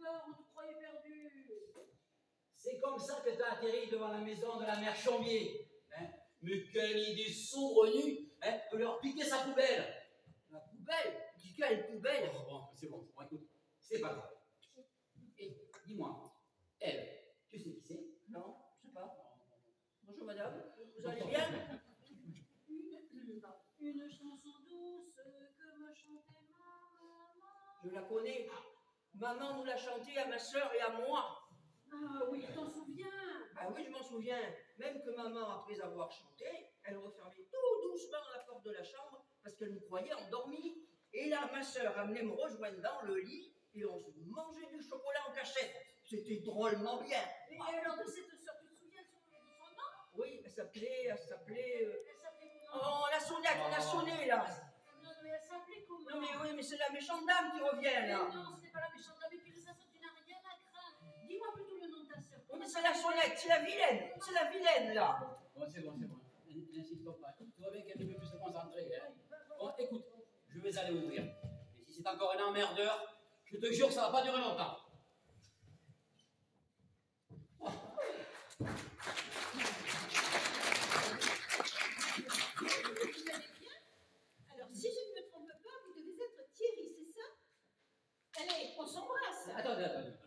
peur, on te croyait perdu. C'est comme ça que t'as atterri devant la maison de la mère Chambier. Hein? Mais quelle idée saugrenue, hein, de leur piquer sa poubelle. La poubelle? Quelle poubelle? Oh, bon, c'est bon, écoute, c'est pas grave. Et dis-moi, elle, tu sais qui c'est? Non, je sais pas. Bonjour madame, vous allez bien? Une chanson douce que me chantait ma maman. Je la connais. Maman nous l'a chantée à ma soeur et à moi. Ah oui, tu t'en souviens? Ah oui, je m'en souviens. Même que maman, après avoir chanté, elle refermait tout doucement la porte de la chambre parce qu'elle nous croyait endormis. Et là, ma soeur amenait me rejoindre dans le lit et on se mangeait du chocolat en cachette. C'était drôlement bien. Et alors de cette sœur, tu te souviens de son nom? Oui, elle s'appelait... Elle s'appelait comment? Oh, la sonnette, on a sonné là. Non, mais elle s'appelait comment? Non mais oui, mais c'est la méchante dame qui revient là. Mais non, ce n'est pas la méchante dame, et puis de toute façon, tu n'as rien à craindre. Dis-moi plutôt le nom de ta sœur. Oui, mais c'est la sonnette, c'est la vilaine là. Bon, c'est bon. N'insiste pas. Tu vois bien qu'elle ne peut plus se concentrer. Hein? Bon, écoute, je vais aller ouvrir. Et si c'est encore un emmerdeur, je te jure que ça va pas durer longtemps. Oh. Alors, si je ne me trompe pas, vous devez être Thierry, c'est ça? Allez, on s'embrasse. Attendez.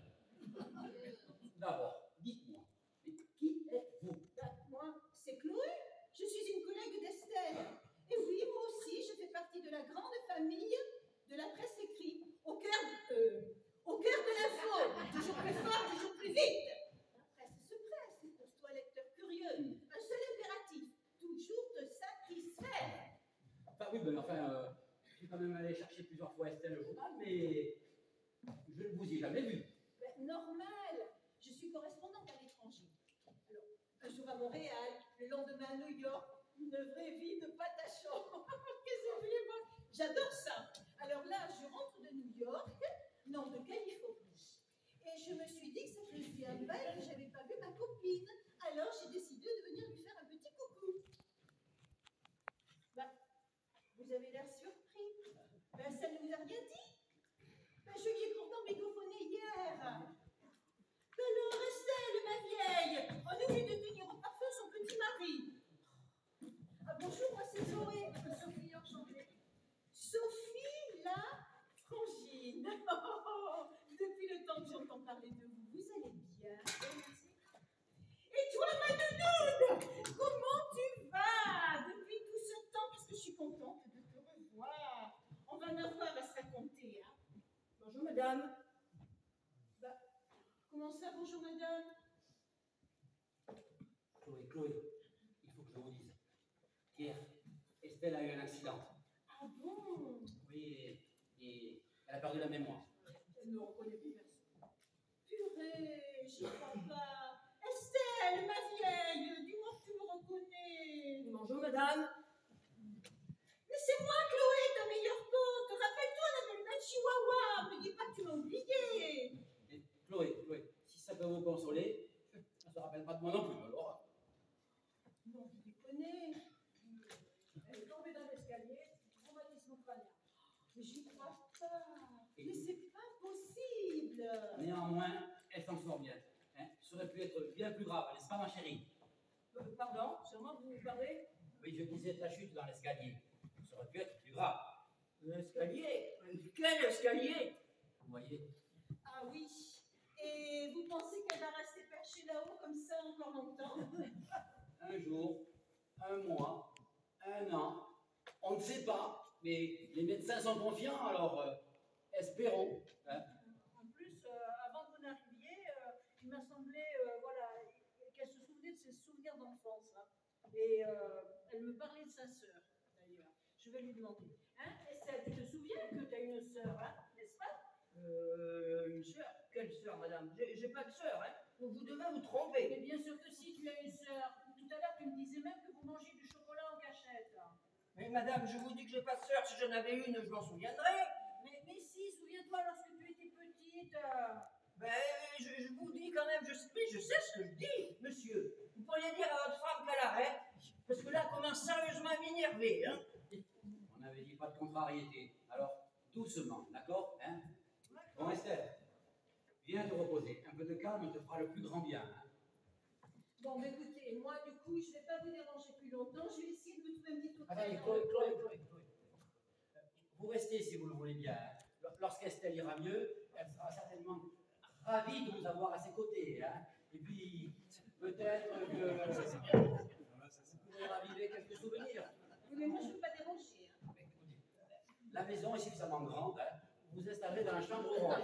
D'abord, dites-moi, mais qui êtes-vous? Moi, c'est Chloé. Je suis une collègue d'Estelle. Et oui, moi aussi, je fais partie de la grande famille de la presse écrite. Au cœur de l'info. Toujours plus fort, toujours plus vite. La presse se presse, et pour toi, lecteur curieux. Un seul impératif, toujours te satisfaire. Enfin, oui, ben enfin, je suis quand même allé chercher plusieurs fois Estelle le journal, mais je ne vous ai jamais vu. Ben, normal. Je suis correspondante à l'étranger. Alors, un jour à Montréal, le lendemain à New York, une vraie vie de pâte à chaud. Qu'est-ce que vous voulez voir? J'adore ça. Alors là, je rentre de New York, non, de Californie. Et je me suis dit que ça faisait un bail que je n'avais pas vu ma copine. Alors j'ai décidé de venir lui faire un petit coucou. Ben, vous avez l'air surpris. Ben, ça ne vous a rien dit? Ben, je lui ai pourtant mégaphoné hier. Alors, Estelle, ma vieille, on oublie de tenir au parfum son petit mari. Ah, bonjour, moi c'est Zoé. Sophie, enchantée. Sophie, la frangine. Depuis le temps que j'entends parler de vous, vous allez bien? Merci. Et toi, ma nounoune, comment tu vas? Depuis tout ce temps, parce que je suis contente de te revoir. On va en avoir à se raconter, hein. Bonjour madame. Bah, comment ça, bonjour madame? Chloé, il faut que je vous dise. Hier, Estelle a eu un accident. Ah bon? Oui, et elle a perdu la mémoire. Elle ne reconnaît plus personne. Purée, j'y crois pas. Estelle, ma vieille, dis-moi que tu me reconnais. Bonjour madame. Mais c'est moi, Chloé, ta meilleure pote. Rappelle-toi la belle bête chihuahua. Me dis pas que tu m'as oublié. Et Chloé, si ça peut vous consoler, ça ne se rappelle pas de moi non plus, alors. Non, tu déconnes. Elle est tombée dans l'escalier, traumatisme crânien. Mais j'y crois pas. Mais c'est pas possible. Néanmoins, elle s'en sort bien. Hein? Ça aurait pu être bien plus grave, n'est-ce pas, ma chérie? Pardon, c'est moi que vous parlez? Oui, je disais ta chute dans l'escalier. Ça aurait pu être plus grave. L'escalier? Quel escalier? Vous voyez? Ah oui. Et vous pensez qu'elle va rester perchée là-haut comme ça encore longtemps? Un jour, un mois, un an, on ne sait pas, mais les médecins sont confiants, alors espérons. Hein? En plus, avant que vous n'arriviez, il m'a semblé voilà, qu'elle se souvenait de ses souvenirs d'enfance. Hein. Et elle me parlait de sa sœur, d'ailleurs. Je vais lui demander. Hein, Estelle, tu te souviens que tu as une sœur, hein, n'est-ce pas? Une sœur? Quelle sœur, madame? J'ai pas de sœur, hein? Vous devez vous tromper. Mais bien sûr que si, tu as une sœur. Tout à l'heure, tu me disais même que vous mangez du chocolat en cachette. Mais madame, je vous dis que j'ai pas de sœur. Si j'en avais une, je m'en souviendrais. Mais si, souviens-toi lorsque tu étais petite. Ben, je vous dis quand même, je sais ce que je dis, monsieur. Vous pourriez dire à votre femme qu'elle arrête, parce que là, elle commence sérieusement à m'énerver, hein? On n'avait dit pas de contrariété, alors doucement, d'accord, hein? Bon, Estelle, Viens te reposer. Un peu de calme te fera le plus grand bien. Hein. Bon, mais écoutez, moi, du coup, je ne vais pas vous déranger plus longtemps. Je vais essayer de vous trouver un petit hôtel. Attendez, Chloé. Vous restez si vous le voulez bien. Hein. Lorsqu'Estelle ira mieux, elle sera certainement ravie de vous avoir à ses côtés. Hein. Et puis, peut-être que vous pourrez raviver quelques souvenirs. Oui, mais moi, je ne veux pas déranger. Hein. La maison est suffisamment grande. Hein. Vous vous installerez dans la chambre orange.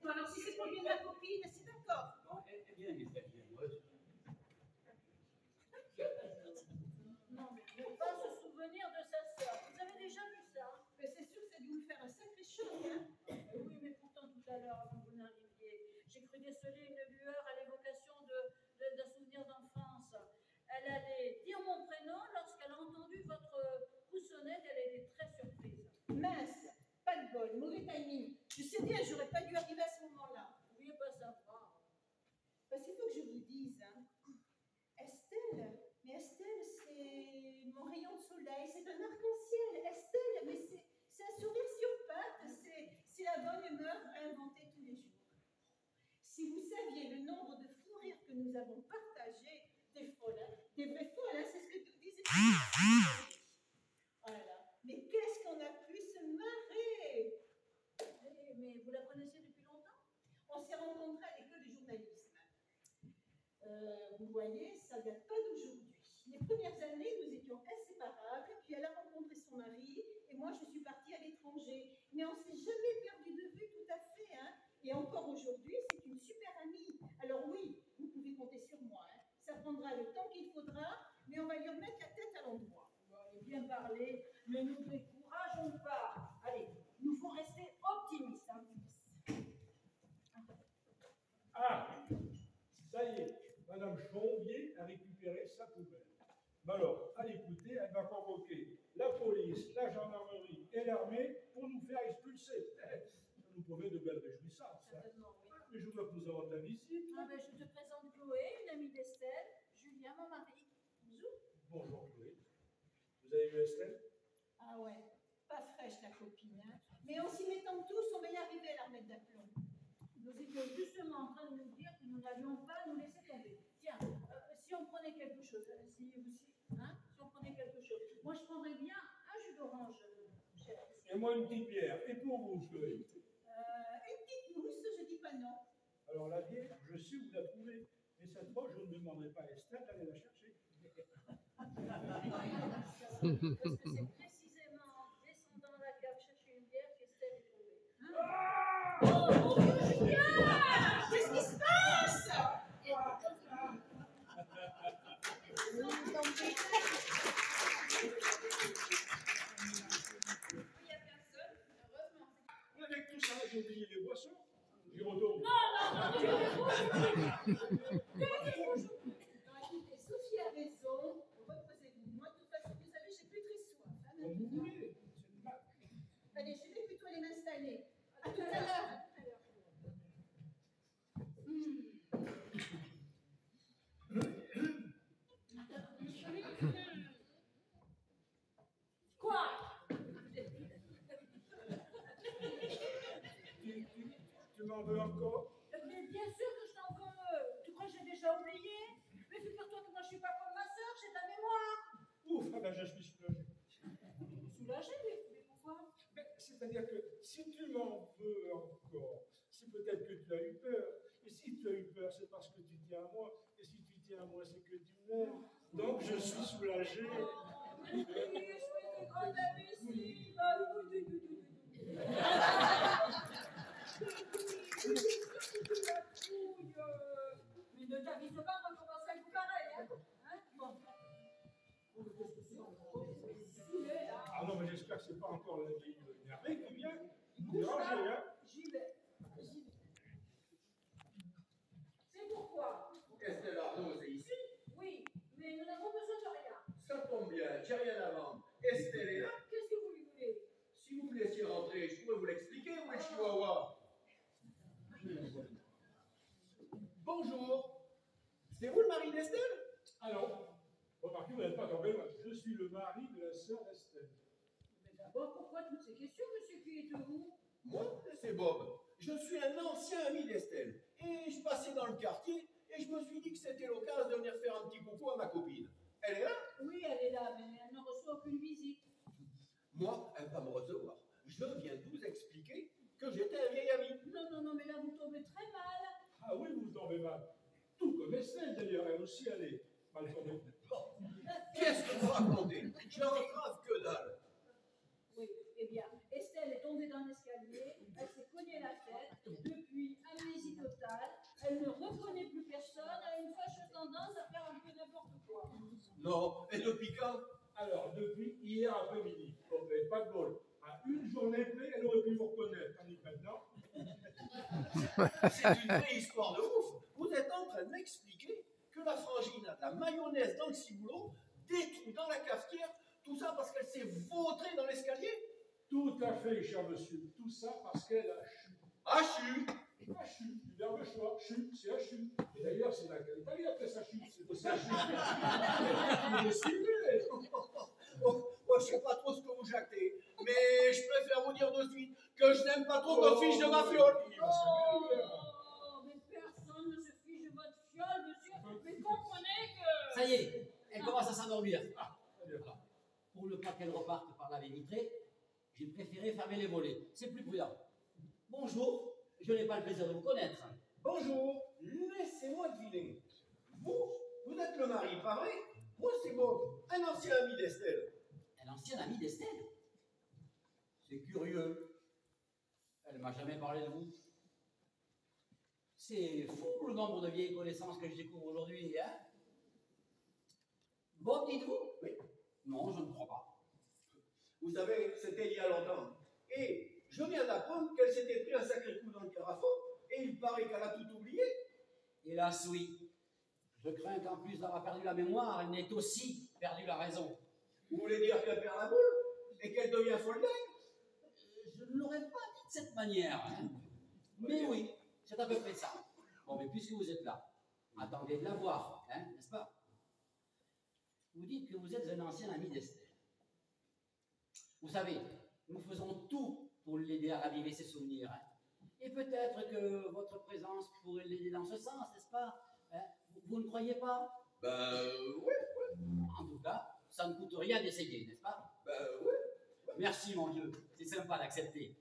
Bon, alors, si c'est pour le bien de ma copine, c'est d'accord. Bon, eh bien, Estelle, bien heureuse. Non, mais il ne faut pas se souvenir de sa sœur. Vous avez déjà vu ça? Mais c'est sûr que ça a dû vous faire un sacré choc. Hein. Oui, mais pourtant, tout à l'heure, avant que vous n'arriviez, j'ai cru déceler une lueur à l'évocation d'un souvenir d'enfance. Elle allait dire mon prénom lorsqu'elle a entendu votre poussonnette, elle était très surprise. Mince, pas de bol, mauvais timing. Je sais bien, j'aurais pas dû arriver à ce moment-là. Vous ne pouviez pas savoir. Parce qu'il faut que je vous dise, hein. Estelle, mais Estelle, c'est mon rayon de soleil, c'est un arc-en-ciel. Estelle, mais c'est un sourire sur pattes, c'est la bonne humeur réinventée tous les jours. Si vous saviez le nombre de fous rires que nous avons partagés, des folles, hein, des vraies folles, hein, c'est ce que vous disiez. Voilà. Mais qu'est-ce qu'on a pu se marrer! Mais vous la connaissiez depuis longtemps? On s'est rencontrés à l'école de journalisme. Vous voyez, ça ne date pas d'aujourd'hui. Les premières années, nous étions inséparables, puis elle a rencontré son mari, et moi, je suis partie à l'étranger. Mais on ne s'est jamais perdu de vue tout à fait. Hein. Et encore aujourd'hui, c'est une super amie. Alors oui, vous pouvez compter sur moi. Hein. Ça prendra le temps qu'il faudra, mais on va lui remettre la tête à l'endroit. Bon, allez, bien parler, ne nous décourageons pas. Allez, nous faut rester optimistes. Hein. Ah, ça y est, Madame Chombier a récupéré sa poubelle. Mais alors, à l'écouter, elle va convoquer la police, la gendarmerie et l'armée pour nous faire expulser. Ça nous promet de belles réjouissances. Hein. Certainement, oui. Mais je vois que nous avons de la visite. Ah ben, je te présente Chloé, une amie d'Estelle, Julien, mon mari. Bonjour. Bonjour Chloé. Vous avez vu Estelle? Ah ouais, pas fraîche la copine. Hein. Mais en s'y mettant tous, on va y arriver à la remettre d'aplomb. Nous étions justement en train de nous dire que nous n'allions pas nous laisser tomber. Tiens, si on prenait quelque chose, si on prenait quelque chose. Moi, je prendrais bien un jus d'orange, chère. Et moi une petite bière. Et pour vous, Chloé? Une petite mousse, je dis pas non. Alors la bière, je sais où la trouver. Et cette fois, je ne demanderai pas à Estelle d'aller la chercher. Parce que c'est précisément en descendant la cave chercher une bière qu'Estelle est tombée. Ah! Oh mon Dieu, Julien! Qu'est-ce qui se passe? Il n'y a personne, heureusement. Avec tout ça, j'ai oublié les boissons. J'y retourne. Écoutez, Sophie a raison. Reposez-vous. Moi, de toute façon, vous savez, j'ai plus très soif. Hein, Comme vous voulez. C'est une marque. allez, je vais plutôt aller m'installer. À tout à l'heure. Quoi? Tu m'en veux encore? Mais bien sûr que je t'en veux. Tu crois que j'ai déjà oublié? Mais figure-toi que moi je suis pas comme ma sœur, j'ai ta mémoire. Ouf, ah ben je suis soulagé. Soulagée, mais pourquoi? Mais c'est-à-dire que si tu m'en veux encore, c'est peut-être que tu as eu peur. Et si tu as eu peur, c'est parce que tu tiens à moi. Et si tu tiens à moi, c'est que tu m'aimes. Donc je suis soulagé. Oh, mais je suis une grande imbécile. Mais ne t'avise pas de recommencer à être pareil, hein? Bon. Saoulé, là. Ah non, mais j'espère que c'est pas encore la vieille énervée qui vient nous déranger, hein. J'y vais. C'est pourquoi? Estelle Arnaud, c'est ici? Oui, mais nous n'avons besoin de rien. Ça tombe bien, j'ai rien à vendre. Estelle est là. Qu'est-ce que vous lui voulez? Si vous me laissiez rentrer, je pourrais vous l'expliquer, où est le chihuahua? Bonjour. C'est vous le mari d'Estelle? Alors, remarquez, vous n'êtes pas tombé loin. Je suis le mari de la sœur d'Estelle. Mais d'abord, pourquoi toutes ces questions, monsieur? Qui êtes-vous? Moi, c'est Bob. je suis un ancien ami d'Estelle. Et je passais dans le quartier et je me suis dit que c'était l'occasion de venir faire un petit coucou à ma copine. Elle est là? Oui, elle est là, mais elle ne reçoit aucune visite. Moi, elle va me recevoir. Je viens de vous expliquer que j'étais un vieil ami. Non, non, non, mais là, vous tombez très mal. Ah oui, vous tombez mal. Tout comme Estelle, d'ailleurs, elle aussi, elle est mal tombée. Qu'est-ce que vous racontez? J'en grave que dalle. Oui, eh bien, Estelle est tombée dans l'escalier, elle s'est cognée la tête, depuis amnésie totale, elle ne reconnaît plus personne, elle a une fâcheuse tendance à faire un peu n'importe quoi. Non, et depuis quand? Alors, depuis hier après-midi, bon, mais pas de bol. À une journée près, elle aurait pu vous reconnaître. Tandis que maintenant, C'est une vraie histoire de ouf. Vous êtes en train de m'expliquer que la frangine a de la mayonnaise dans le ciboulot, des trous dans la cafetière, tout ça parce qu'elle s'est vautrée dans l'escalier? tout à fait, cher monsieur. Tout ça parce qu'elle a chu. Hachu. Hachu, du verbe choix. Chu, c'est hachu. Et d'ailleurs, c'est laquelle Italie après sa chute. C'est aussi hachu. Vous me suivez? Moi, je sais pas trop ce que vous jactez, mais je préfère vous dire de suite que je n'aime pas trop vos fiches de ma fiole. Oh, mais personne ne se fiche de votre fiole, monsieur, mais comprenez que... Ça y est, elle commence à s'endormir. Ah, très bien. Alors, pour ne pas qu'elle reparte par la baie vitrée, j'ai préféré fermer les volets. C'est plus prudent. Bonjour, je n'ai pas le plaisir de vous connaître. Bonjour, laissez-moi deviner. Vous êtes le mari, pas vrai? Moi, c'est Bob, un ancien ami d'Estelle. Un ancien ami d'Estelle. C'est curieux. Elle ne m'a jamais parlé de vous. C'est fou le nombre de vieilles connaissances que je découvre aujourd'hui, hein? Bob, dites-vous? Oui. Non, je ne crois pas. Vous savez, c'était il y a longtemps. Et je viens d'apprendre qu'elle s'était pris un sacré coup dans le carafon, et il paraît qu'elle a tout oublié. Hélas, oui. Je crains qu'en plus d'avoir perdu la mémoire, elle n'ait aussi perdu la raison. Vous voulez dire qu'elle perd la boule et qu'elle devient folle dingue? Je ne l'aurais pas dit de cette manière, hein. Mais oui, c'est à peu près ça. Bon, mais puisque vous êtes là, attendez de la voir, hein, n'est-ce pas? Vous dites que vous êtes un ancien ami d'Estelle. Vous savez, nous faisons tout pour l'aider à raviver ses souvenirs, hein. Et peut-être que votre présence pourrait l'aider dans ce sens, n'est-ce pas? Hein? Vous ne croyez pas? Ouais. En tout cas, ça ne coûte rien d'essayer, n'est-ce pas? Ouais. Merci, mon Dieu, c'est sympa d'accepter.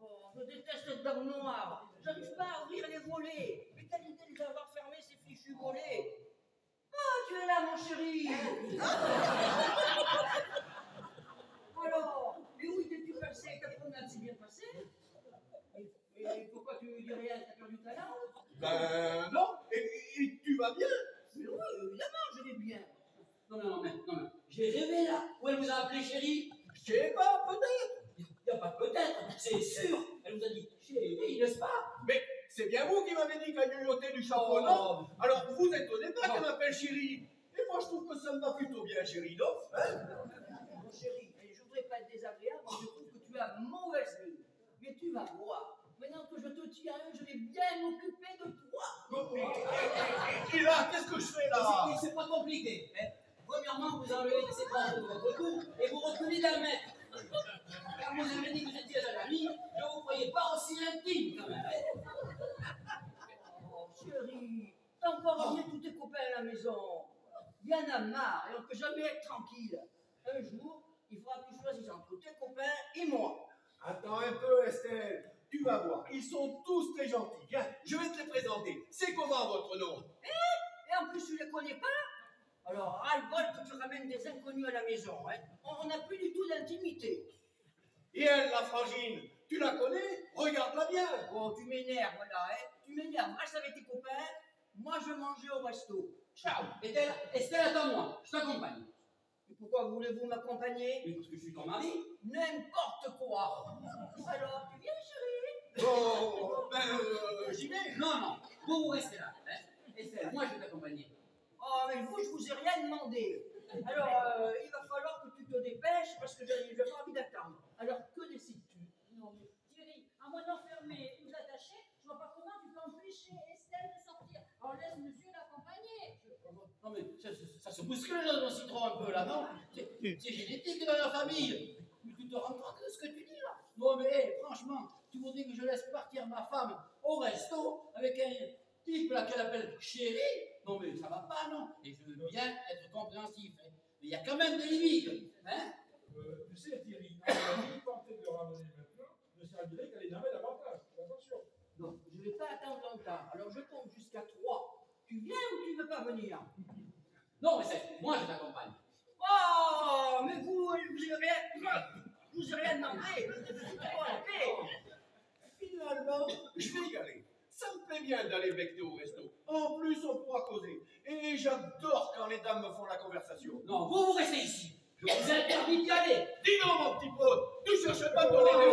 Oh, je déteste cette dame noire. Je n'arrive pas à ouvrir les volets. Mais quelle idée de les avoir fermés, ces fichus volets. Ah, tu es là, mon chéri. Alors, mais où étais-tu passé? Ta promenade s'est bien passée? Et pourquoi tu dis rien? T'as perdu ta langue? Non, et tu vas bien? Mais oui, évidemment, je vais bien. Non, mais j'ai rêvé là. Où elle vous a appelé chérie? Je sais pas, peut-être. Il n'y a pas de peut-être, c'est sûr. Elle vous a dit chérie, n'est-ce pas? Mais c'est bien vous qui m'avez dit qu'elle grignotait du chapeau, non? Alors, vous étonnez pas qu'elle m'appelle chérie. Et moi, je trouve que ça me va plutôt bien, chérie, non? Hein? Mon chéri, je voudrais pas être désagréable, mais je trouve que tu as mauvaise mine. Mais tu vas voir. Maintenant que je te tiens, je vais bien m'occuper de toi. Et là, qu'est-ce que je fais là? C'est pas compliqué. Hein. Premièrement, vous enlevez ces branches de votre cou et vous reculez d'un mètre. Car vous avez dit que vous étiez un ami, je ne vous croyais pas aussi intime quand même. Hein. Oh, chérie, t'as encore ramené tous tes copains à la maison. Il y en a marre et on ne peut jamais être tranquille. Un jour, il faudra que tu choisisses entre tes copains et moi. Attends un peu, Estelle. Tu vas voir, ils sont tous très gentils. Viens, je vais te les présenter. C'est comment votre nom? Et en plus, tu les connais pas? Alors, ras-le-bol que tu ramènes des inconnus à la maison. Hein. On n'a plus du tout d'intimité. Et elle, la frangine, tu la connais? Regarde-la bien. Oh, tu m'énerves, voilà. Hein. Tu m'énerves. Reste avec tes copains. Moi, je mangeais au resto. Ciao. Estelle, attends-moi, je t'accompagne. Et pourquoi voulez-vous m'accompagner? Oui, parce que je suis ton mari. N'importe quoi. Alors, tu viens, chérie? Oh, j'y vais. Non, vous restez là. Hein. Estelle, moi je vais t'accompagner. Oh, mais vous, je vous ai rien demandé. Alors, il va falloir que tu te dépêches parce que je n'ai pas envie d'attendre. Alors, que décides-tu? Non, mais Thierry, à moins d'enfermer ou d'attacher, je vois pas comment tu peux empêcher Estelle de sortir. Alors laisse monsieur l'accompagner. Non mais ça se bouscule dans le citron un peu là, non? C'est génétique dans la famille. Mais tu te rends compte de ce que tu dis là? Non mais franchement, tu voudrais que je laisse partir ma femme au resto avec un type là qu'elle appelle chéri. Non mais ça va pas, non? Et je veux bien être compréhensif, hein. Mais il y a quand même des limites, hein? Tu sais, Thierry, tenter de le ramener maintenant ne servirait qu'à les nommer davantage. Attention. Non, je ne vais pas attendre longtemps. Alors je compte jusqu'à 3. Tu viens ou tu ne veux pas venir? Non, mais c'est moi je t'accompagne. Oh, mais vous ai rien demandé. Vous pas la paix. Finalement, je vais y aller. Ça me plaît bien d'aller becter au resto. En plus, on pourra causer. Et j'adore quand les dames me font la conversation. Non, vous restez ici. Je vous interdis d'y aller. Dis donc, mon petit pote, ne cherchez pas à me donner des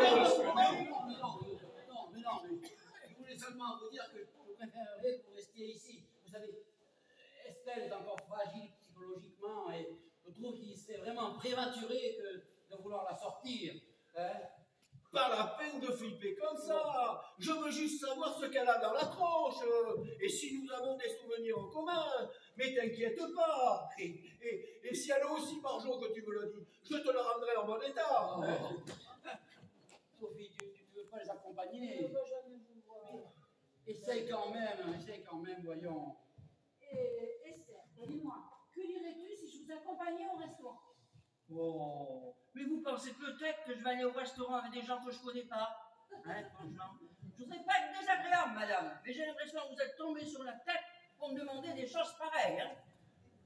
Mais je voulais seulement vous dire que je préférerais que vous restiez ici. Vous savez, Estelle est encore fragile psychologiquement et je trouve qu'il serait vraiment prématuré que de vouloir la sortir. Hein? Pas la peine de flipper comme ça. Je veux juste savoir ce qu'elle a dans la tronche. Et si nous avons des souvenirs en commun. Mais t'inquiète pas. Et si elle est aussi barjot que tu me le dis, je te la rendrai en bon état. Sophie, tu ne veux pas les accompagner? Je ne veux jamais vous voir. Essaye quand même, voyons. Esther, dis-moi, que dirais-tu si je vous accompagnais au restaurant? Oh, mais vous pensez peut-être que je vais aller au restaurant avec des gens que je ne connais pas? Hein, franchement. Je ne voudrais pas être désagréable, madame, mais j'ai l'impression que vous êtes tombée sur la tête pour me demander des choses pareilles. Hein.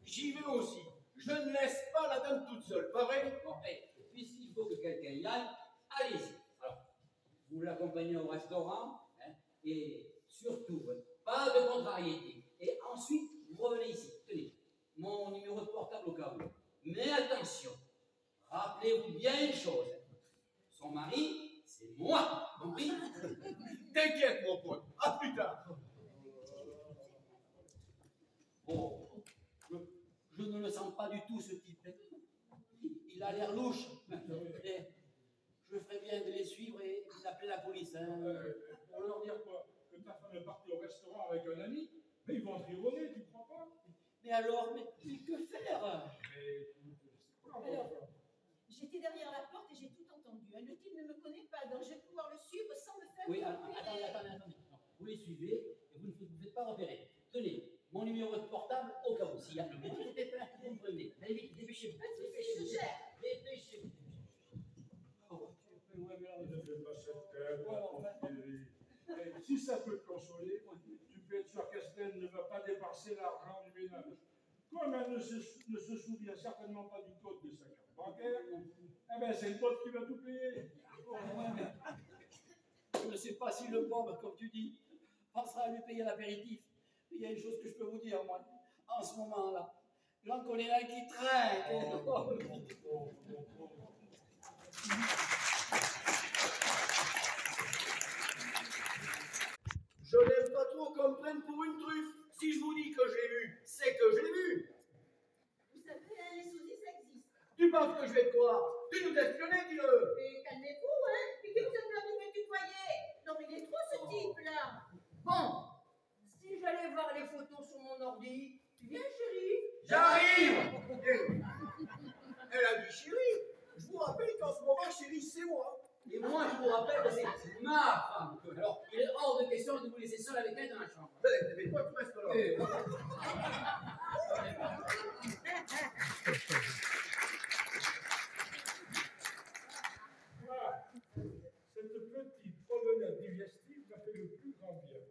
J'y vais aussi. Je ne laisse pas la dame toute seule, pas vrai? Bon, puisqu'il faut que quelqu'un y aille, allez-y. Alors, vous l'accompagnez au restaurant, hein, et surtout, pas de contrariété. Et ensuite, vous revenez ici. Tenez, mon numéro de portable au cas où. Mais attention, rappelez-vous bien une chose. Son mari, c'est moi, compris? T'inquiète, mon pote. À plus tard. Oh, je ne le sens pas du tout, ce type. Il a l'air louche. Et je ferais bien de les suivre et d'appeler la police. Hein. Pour leur dire quoi? Que ta femme est partie au restaurant avec un ami? Mais ils vont en trironner, tu crois pas? Mais alors, mais que faire? Mais, Alors, j'étais derrière la porte et j'ai tout entendu. Hein. Le type ne me connaît pas, donc je vais pouvoir le suivre sans me faire Oui, repérer. attendez. Non, vous les suivez et vous ne vous faites pas repérer. Tenez, mon numéro de portable au cas où. S'il y a le petit pépin, vous me prévenez. Allez vite, dépêchez-vous. Je gère. Dépêchez-vous. Oh, ne fais pas cette tête, mon Thierry. Et si ça peut te consoler, tu peux être sûr qu'Estelle ne va pas dépenser l'argent du ménage. Comme elle ne se souvient certainement pas du code de sa carte bancaire, eh ben c'est le pote qui va tout payer. Je ne sais pas si le pauvre, comme tu dis, pensera à lui payer l'apéritif. Il y a une chose que je peux vous dire, moi, en ce moment-là. J'en connais un qui trinque. Je n'aime pas trop qu'on me prenne pour une truffe. Si je vous dis que je l'ai vu, c'est que je l'ai vu. Vous savez, hein, les sosies, ça existe. Tu penses que je vais te croire? Tu nous espionner, dis-le. Mais calmez-vous, hein. Puis que vous êtes permis de me tutoyer. Non, mais il est trop ce type-là. Bon, si j'allais voir les photos sur mon ordi, tu viens, chérie? J'arrive. Elle a dit chérie. Je vous rappelle qu'en ce moment, chérie, c'est moi. Et moi, je vous rappelle que c'est ma femme. Alors, il est hors de question de vous laisser seul avec elle dans la chambre. Mais toi, tu restes là. Et- Voilà. Cette petite promenade digestive m'a fait le plus grand bien.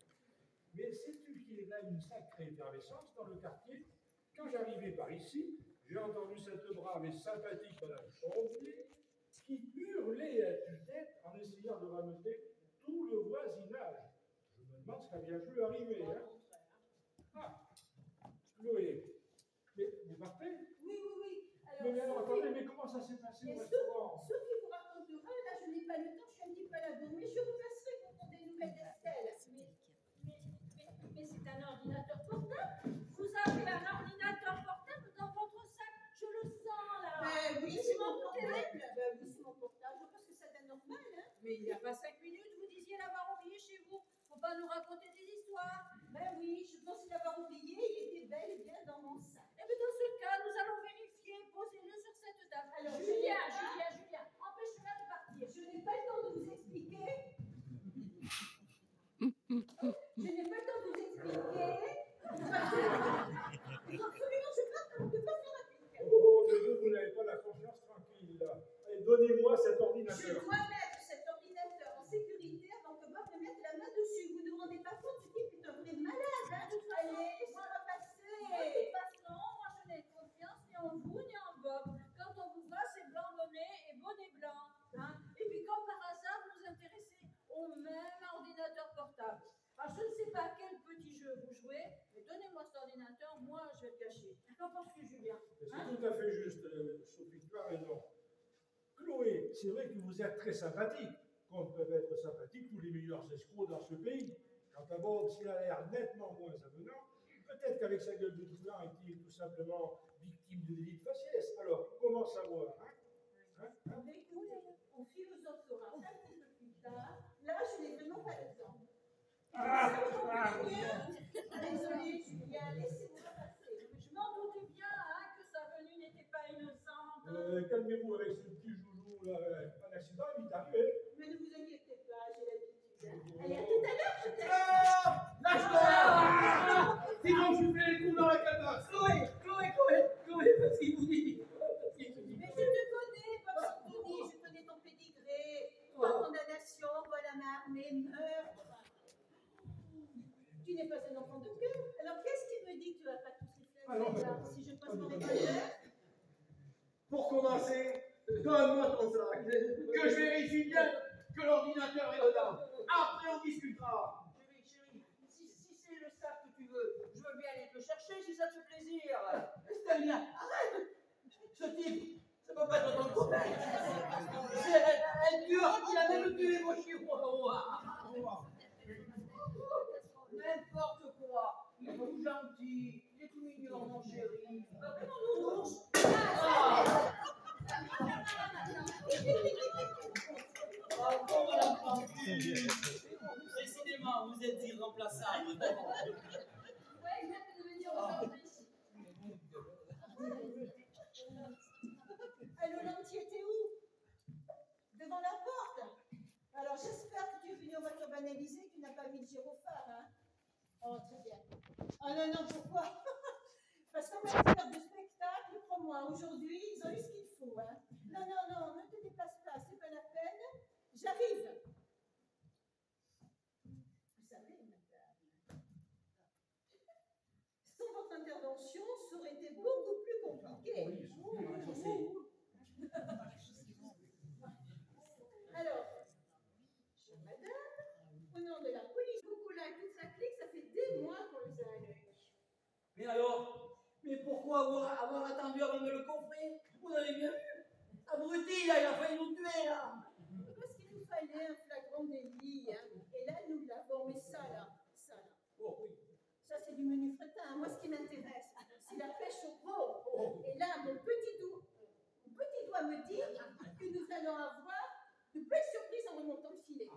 Mais sais-tu qu'il y a une sacrée effervescence dans le quartier? Quand j'arrivais par ici, j'ai entendu cette brave et sympathique Madame Chombier qui hurlait à tue-tête en essayant de ramener tout le voisinage. Je me demande ce qui a bien pu arriver. Hein? Ah, Chloé, mais vous partez? Oui. Mais alors, Sophie, attendez, mais comment ça s'est passé au mais restaurant? Sophie vous racontera, là je n'ai pas le temps, je suis un petit peu à la bourre, mais je vous passerai pour prendre des nouvelles d'Estelle. Mais c'est un ordinateur portable. Vous avez un ordinateur portable dans votre sac. Je le sens là. Oui, c'est mon portable. Oui, c'est mon portable, je pense que c'est normal, hein. Mais il n'y a pas 5 minutes, vous disiez l'avoir oublié chez vous. Faut pas nous raconter des histoires. Ben oui, je pense l'avoir oublié, il était bel et bien dans mon sac. Et bien dans ce cas, nous allons vérifier. Posez-le sur cette table. Alors, Julien, empêche-la de partir. Je n'ai pas le temps de vous expliquer. au même ordinateur portable. Alors, je ne sais pas quel petit jeu vous jouez, mais donnez-moi cet ordinateur, moi, je vais le cacher. Qu'en penses-tu, Julien? C'est tout à fait juste, Sophie, tu as raison. Chloé, c'est vrai que vous êtes très sympathique, comme peuvent être sympathiques tous les meilleurs escrocs dans ce pays. Quant à Bob, s'il a l'air nettement moins avenant, peut-être qu'avec sa gueule de truand, est-il tout simplement victime de délit de faciès. Alors, comment savoir, hein? Mais écoutez, on philosophera un petit peu plus tard. Là, je n'ai vraiment pas le temps. Désolée, Julien, laissez-moi passer. Je m'en doutais bien hein, que sa venue n'était pas innocente. Calmez-vous avec ce petit joujou, là. Un accident est vite arrivé. Mais ne vous inquiétez pas, j'ai l'habitude. Hein. Allez, à tout à l'heure, je t'aime. Ah, lâche-toi! Sinon, je fais les coups dans la calebasse. Chloé, vas-y, dis. Mais je te connais, Bob Sintoni, je connais ton pédigré. Ta condamnation, vol à main armée, meurtre. Tu n'es pas un enfant de cœur. Alors, qu'est-ce qui me dit que tu vas pas tous les flinguer là, si je passe mon répondeur? Pour commencer, donne-moi ton sac, que je vérifie bien que l'ordinateur est dedans. Après, on discutera. Chérie, si c'est le sac que tu veux, je veux bien aller te le chercher si ça te fait plaisir. Estelina, arrête! Ce type, ça peut pas être ton copain. C'est un tueur qui a même tué vos chihuahuas. N'importe quoi. Il est tout gentil, il est tout mignon, mon chéri. Comment nous Décidément, vous êtes irremplaçable. Ouais, il vient de devenir aujourd'hui. Allô, l'anti était où? Devant la porte. Alors, j'espère que tu es venu en voiture banalisée, que tu n'as pas mis le gyrophare, hein? Oh, très bien. Oh non, non, pourquoi? Parce qu'en matière de spectacle, crois-moi, aujourd'hui, ils ont eu ce qu'il faut, hein? Non, non, non, ne te déplace pas, c'est pas la peine. J'arrive. Vous savez, madame, sans votre intervention, ça aurait été beaucoup plus compliqué. Alors, chère madame, au nom de la police, Boucoula et toute sa clique, ça fait des mois qu'on les a à l'œil. Mais alors, mais pourquoi avoir attendu avant de le coffrer? Vous avez bien vu? Abruti, là, il a failli nous tuer, là. Parce qu'il nous fallait un flagrant délit, hein. Et là, nous l'avons, mais ça, là. Oh oui. Ça, c'est du menu fretin. Moi, ce qui m'intéresse, c'est la pêche au gros. Et là, mon petit doigt me dit que nous allons avoir de belles surprises en remontant le filet.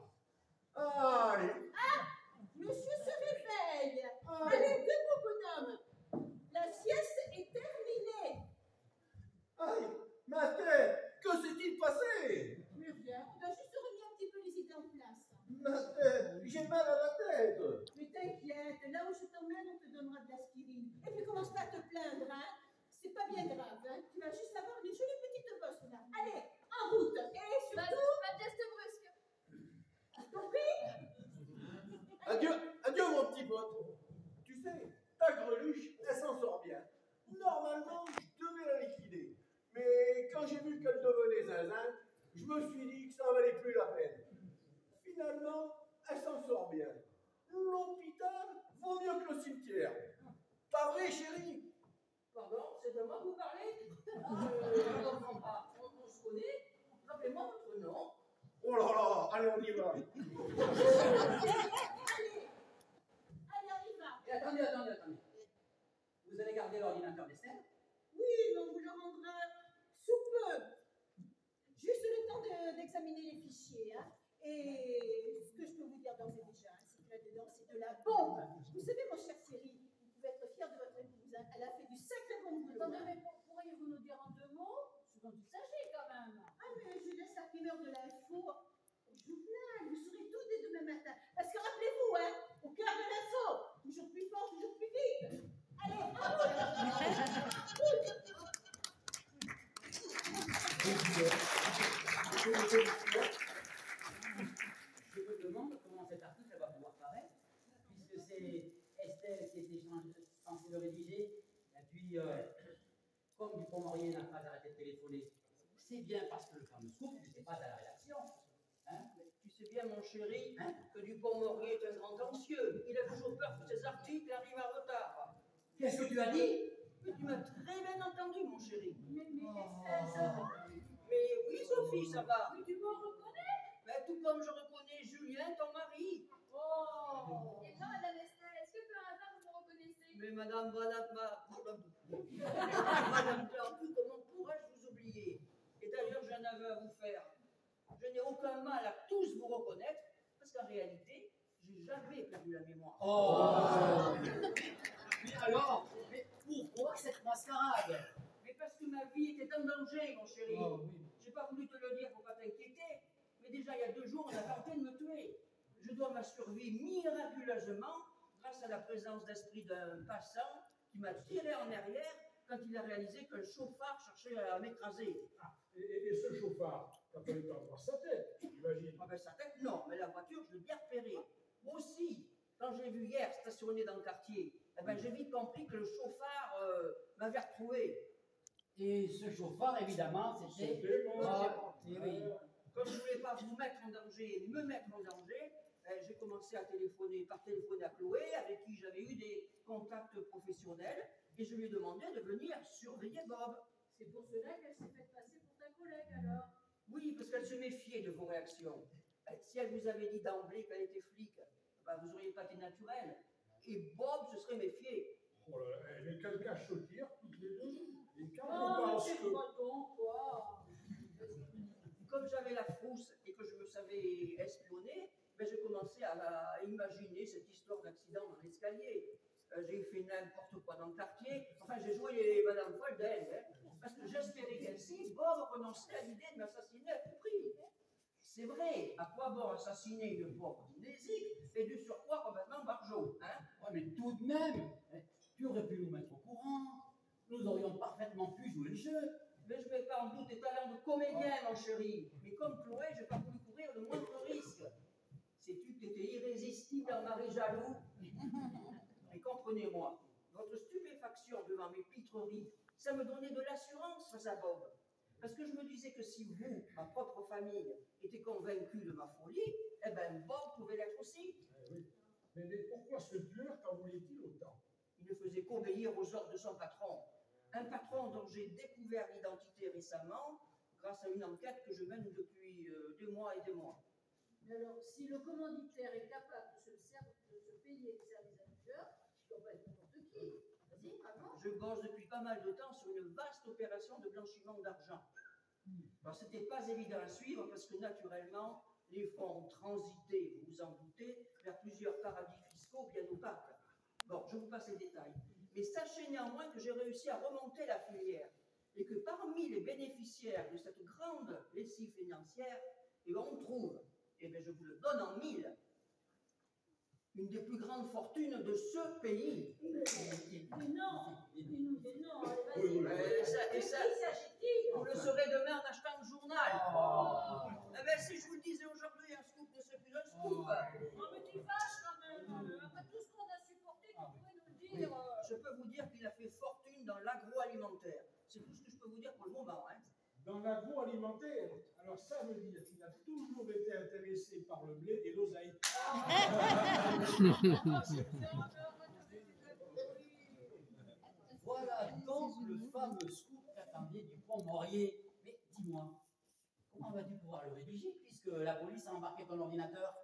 Allez, Monsieur se réveille. allez. Allez, debout, bonhomme. La sieste est terminée. Aïe, ma tête, que s'est-il passé? Mais rien, on doit juste remettre un petit peu les idées en place. Ma tête, j'ai mal à la tête. Mais t'inquiète, là où je t'emmène, on te donnera de l'aspirine. Et puis commence pas à te plaindre, hein. C'est pas bien grave, hein. Tu vas juste avoir une jolie petite bosse, là. Allez, en route. Et surtout... Pas de geste brusque. T'en prie. Adieu mon petit pote. Tu sais, ta greluche, elle s'en sort bien. Normalement, je devais la liquider. Mais quand j'ai vu qu'elle devenait zinzin, je me suis dit que ça valait plus la peine. Finalement, elle s'en sort bien. L'hôpital vaut mieux que le cimetière. Pas vrai, chérie? Pardon, c'est de moi que vous parlez? Je ne comprends pas. On se connaît? Rappelez-moi votre nom. Oh là là, allez, on y va. Allez, on y va. Et attendez. Vous allez garder l'ordinateur d'Estelle? Oui, mais on vous le rendra sous peu. Juste le temps d'examiner les fichiers, hein. Et ce que je peux vous dire d'ores et déjà, c'est que là-dedans, c'est de la bombe. Vous savez, mon cher Thierry, vous pouvez être fier de votre épouse, hein. Elle a fait du sacré bon boulot. Attendez, mais pourriez-vous nous dire en 2 mots ce dont il s'agit quand même? Ah, mais je laisse la primeur de l'info au journal. Vous saurez tout dès demain matin. Parce que rappelez-vous, hein, au cœur de l'info, toujours plus fort, toujours plus vite. Allez, en Je me demande comment cet article va pouvoir paraître, puisque c'est Estelle qui était censée le rédiger, et puis, comme Dupond-Maurier n'a pas arrêté de téléphoner, c'est bien parce que le fameux scoop n'était pas à la rédaction. Hein? Tu sais bien bien, mon chéri, que Dupond-Moretti est un grand anxieux. Il a toujours peur que ses articles arrivent en retard. Qu'est-ce que tu as dit? Mais tu m'as très bien entendu, mon chéri. Mais ça va? Mais oui, Sophie, ça va. Mais tu me reconnais? Mais tout comme je reconnais Julien, ton mari. Oh! Et bien, Madame Estelle, est-ce que par hasard vous me reconnaissez? Mais Madame Clardu, comment pourrais-je vous oublier? Et d'ailleurs, j'ai un aveu à vous faire. Je n'ai aucun mal à tous vous reconnaître, parce qu'en réalité, j'ai jamais perdu la mémoire. Oh! Mais alors, mais pourquoi cette mascarade? Mais parce que ma vie était en danger, mon chéri. Oh, oui. J'ai pas voulu te le dire pour pas t'inquiéter, mais déjà il y a 2 jours, on a tenté de me tuer. Je dois ma survie miraculeusement grâce à la présence d'esprit d'un passant qui m'a tiré en arrière quand il a réalisé que le chauffard cherchait à m'écraser. Et ce chauffard, t'as pas eu le temps de voir sa tête, j'imagine. Ah ben sa tête, non, mais la voiture, je l'ai bien repérée. Aussi, quand j'ai vu hier stationner dans le quartier, eh ben, j'ai vite compris que le chauffard m'avait retrouvé. Et ce chauffard, évidemment, c'était... C'était moi. Ah, eh oui. Comme je ne voulais pas vous mettre en danger et me mettre en danger, j'ai commencé à téléphoner à Chloé, avec qui j'avais eu des contacts professionnels, et je lui ai demandé de venir surveiller Bob. C'est pour cela qu'elle s'est faite passer pour ta collègue alors. Oui, parce qu'elle se méfiait de vos réactions. Si elle vous avait dit d'emblée qu'elle était flic, ben, vous n'auriez pas été naturel. Et Bob se serait méfié. Oh là là, mais quel cache au tir, toutes les deux. Et quand Oh, on mais pense c'est que... pas ton, quoi. Comme j'avais la frousse et que je me savais espionner, ben, j'ai commencé à imaginer cette histoire d'accident dans l'escalier. J'ai fait n'importe quoi dans le quartier. Enfin, j'ai joué les Madame Folden, parce que j'espérais qu'ainsi, Bob renoncerait à l'idée de m'assassiner à tout prix. C'est vrai, à quoi bon assassiner une pauvre amnésique et de surcroît complètement barjot, hein? Ouais, mais tout de même, tu aurais pu nous mettre au courant. Nous aurions parfaitement pu jouer le jeu. Mais je mets pas en doute tes talents de comédien, mon chéri. Mais comme Chloé, je n'ai pas voulu courir le moindre risque. Sais-tu que tu étais irrésistible en mari jaloux? Mais comprenez-moi, votre stupéfaction devant mes pitreries, ça me donnait de l'assurance face à Bob. Parce que je me disais que si vous, ma propre famille, étiez convaincus de ma folie, eh ben Bob pouvait l'être aussi. Oui. Mais pourquoi ce tueur t'en voulait-il autant? Il ne faisait qu'obéir aux ordres de son patron. Un patron dont j'ai découvert l'identité récemment, grâce à une enquête que je mène depuis des mois et des mois. Mais alors, si le commanditaire est capable de se payer des services à tueur, il ne doit pas être n'importe qui. Vas-y, vraiment. Je bosse depuis pas mal de temps sur une vaste opération de blanchiment d'argent. Alors, c'était pas évident à suivre parce que naturellement, les fonds ont transité, vous vous en doutez, vers plusieurs paradis fiscaux bien opaques. Bon, je vous passe les détails. Mais sachez néanmoins que j'ai réussi à remonter la filière et que parmi les bénéficiaires de cette grande lessive financière, et on trouve, et bien je vous le donne en 1000, une des plus grandes fortunes de ce pays. Mais non, dis-nous des noms, allez, vas-y. Oui, oui. Et ça, Qui s'agit-il? vous le saurez demain en achetant le journal. Oh. Eh bien, si je vous le disais aujourd'hui, un scoop ne serait plus un scoop. Oh, mais tu fâches quand même. Après tout ce qu'on a supporté, tu pourrais nous le Oui, dire. je peux vous dire qu'il a fait fortune dans l'agroalimentaire. C'est tout ce que je peux vous dire pour le moment. Hein. Dans l'agroalimentaire, alors ça veut dire qu'il a toujours été intéressé par le blé et l'oseille. Voilà donc le fameux scoop qu'attendait Dupond-Moretti. Mais dis-moi, comment vas-tu pouvoir le rédiger puisque la police a embarqué ton ordinateur?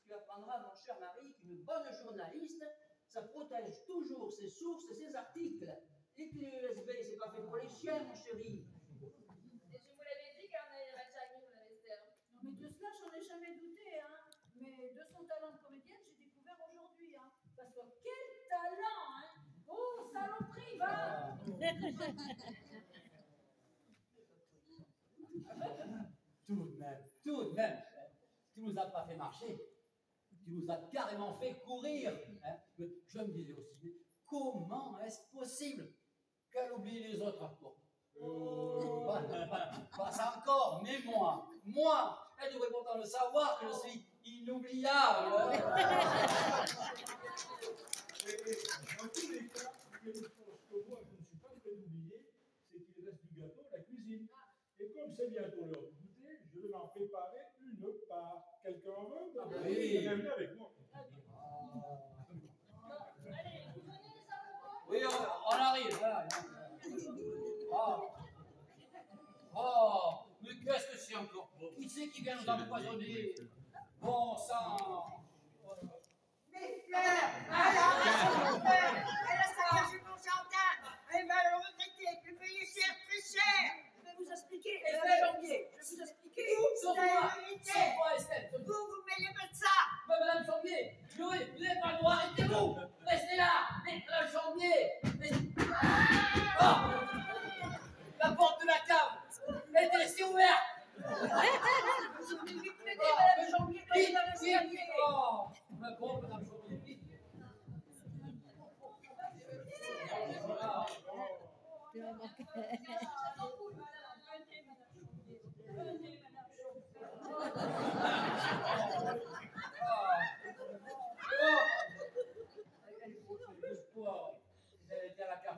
Tu apprendras, mon cher mari, qu'une bonne journaliste, ça protège toujours ses sources et ses articles. Les clés USB, c'est pas fait pour les chiens, mon chéri. Et je vous l'avais dit car on allait les Madame Estelle. Non, mais de cela, j'en ai jamais douté. Hein. Mais de son talent de comédienne, j'ai découvert aujourd'hui. Hein. Parce que quel talent, hein. Oh, saloperie, va. Tout de même, tu nous as pas fait marcher, tu nous as carrément fait courir. Hein. Je me disais aussi, mais comment est-ce possible qu'elle oublie les autres acteurs? Pas ça encore, mais moi, elle devrait pourtant le savoir que je suis inoubliable. Dans tous les cas, il y a une chose que moi je ne suis pas prêt d'oublier, c'est qu'il reste du gâteau à la cuisine. Et comme c'est bientôt l'heure du goûter, je vais m'en préparer une part. Quelqu'un en veut? Oui. Venez avec moi. Allez, vous venez les amoureux? Oui, on arrive. Voilà. Oh, mais qu'est-ce que c'est encore? Qui c'est qui vient nous empoisonner? Bon sang! Mes fleurs! Alors, mes fleurs! Elle a saccagé mon jardin! Elle va le regretter, le payer cher, très cher! Je vais vous expliquer, Estelle, Chambier. Je vais vous expliquer. Vous avez la vérité! Sauve-moi, Estelle! Vous, vous payez pas de ça! Mais Madame Chambier, vous n'avez pas le droit, arrêtez-vous! Restez là! Mais Madame Chambier! Oh! La porte de la cave est laissée ouverte! Vous avez vite m'aider, Madame Chambier, quand il va l'escalier. Oh! Ma pauvre Madame Chambier, vite!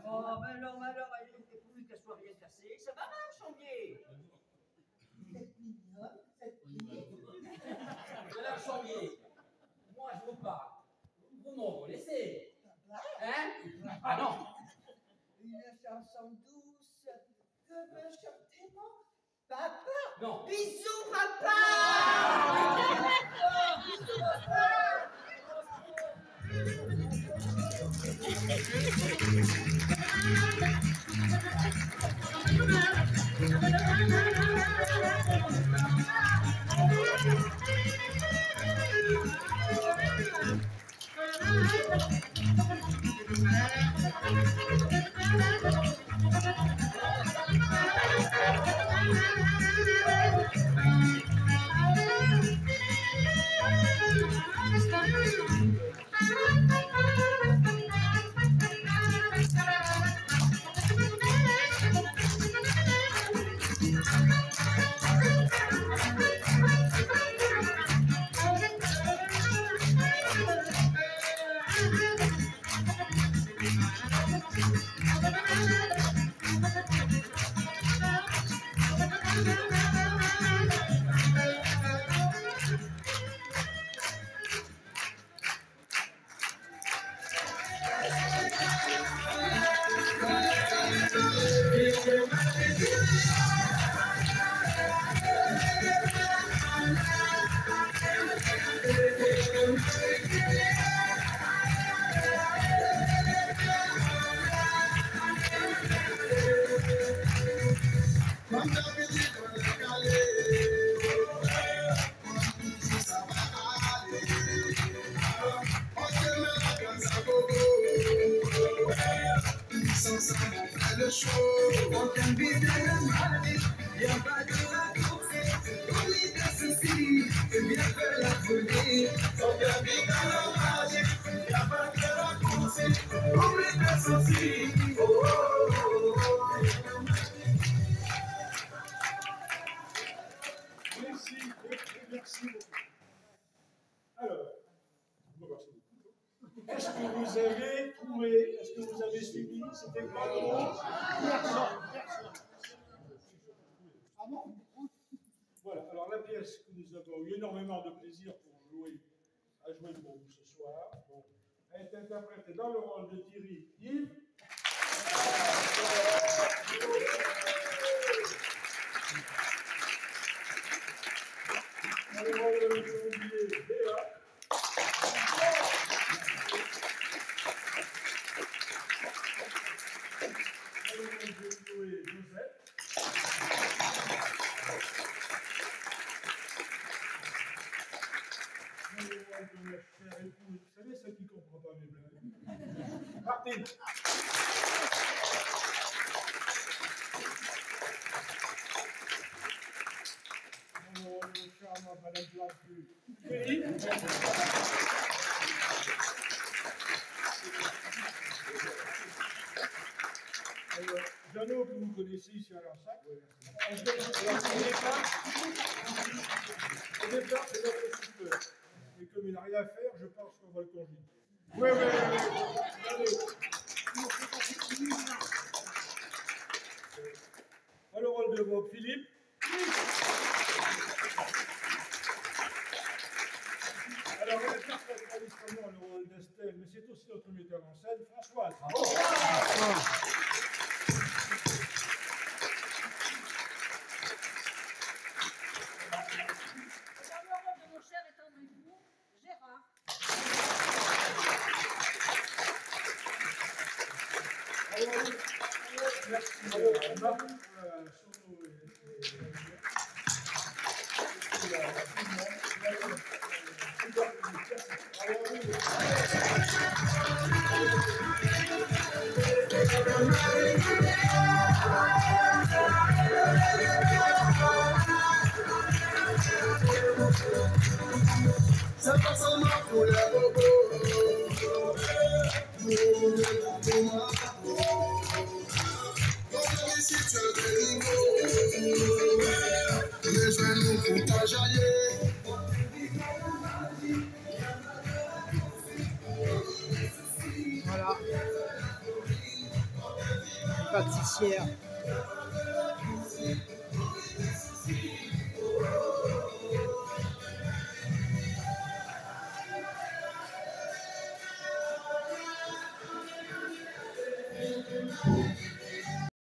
Oh, mais alors, elle était pourvu qu'elle soit bien cassée. Ça va, Madame Chambier? Madame Chambier, moi je vous parle. Vous m'en connaissez. Hein? Ah non! Une chanson douce que me chantez mon papa! Non! Bisous, papa! Bisous, Merci beaucoup. Alors, est-ce que vous avez trouvé, est-ce que vous avez suivi, c'était quoi le mot? Personne. Ah bon? Voilà, alors la pièce que nous avons eu énormément de plaisir à jouer pour vous ce soir, bon, a été interprétée dans le rôle de Thierry Yves. Dans le rôle de Olivier Béa. Dans le rôle de Chloé Joseph. Dans le rôle de ma chère épouse, vous savez, celle qui ne comprend pas mes blagues. Martine. Madame Blancu. Alors, Jeannot, que vous connaissez ici à l'Arsac. Au départ, c'est notre super. Mais comme il n'a rien à faire, je pense qu'on va le congédier. Oui. Allez. Dans le rôle de Bob Philippe. forcément le rôle d'Estelle, mais c'est aussi notre metteur en scène, Françoise. Et dans le rôle de mon cher et tendre époux, Gérard. Alors, Marc, son nom Ça passe en main pour la bobo. Si tu as des niveaux, mais je vais nous contagier. Voilà. Pâtissière.